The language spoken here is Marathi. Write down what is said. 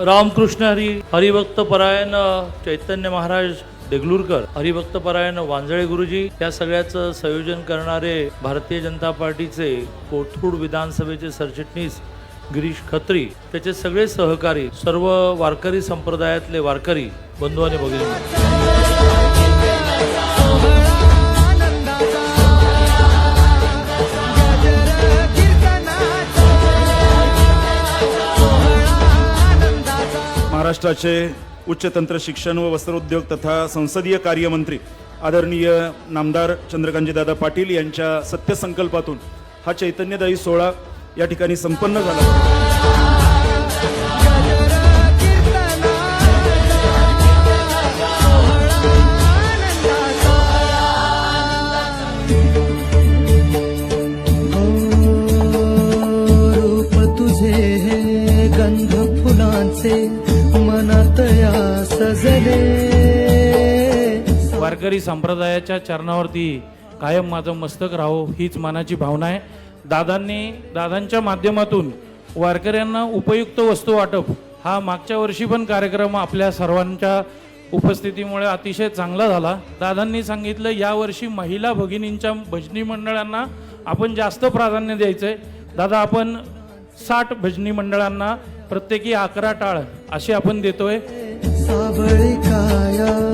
रामकृष्ण हरी हरिभक्त परायण चैतन्य महाराज देगलूरकर, हरिभक्त परायण वांजळे गुरुजी या सगळ्याचं संयोजन करणारे भारतीय जनता पार्टीचे कोथरूड विधानसभेचे सरचिटणीस गिरीश खत्री, त्याचे सगळे सहकारी, सर्व वारकरी संप्रदायातले वारकरी बंधू आणि भगिनी, महाराष्ट्राचे उच्च तंत्र शिक्षण व वस्त्रोद्योग तथा संसदीय कार्यमंत्री आदरणीय नामदार चंद्रकांतजीदादा पाटील यांच्या सत्यसंकल्पातून हा चैतन्यदायी सोहळा या ठिकाणी संपन्न झाला। गंध फुलांचे मनात सजले। वारकरी संप्रदायाच्या चरणावरती कायम माझं मस्तक राहो हीच मनाची भावना आहे। दादांच्या माध्यमातून वारकऱ्यांना उपयुक्त वस्तू वाटप हा मागच्या वर्षी पण कार्यक्रम आपल्या सर्वांच्या उपस्थितीमुळे अतिशय चांगला झाला। दादांनी सांगितलं यावर्षी महिला भगिनींच्या भजनी मंडळांना आपण जास्त प्राधान्य द्यायचंय। दादा आपण 60 भजनी मंडळांना प्रत्येकी 11 टाळ असे आपण देतोय। साबळी काया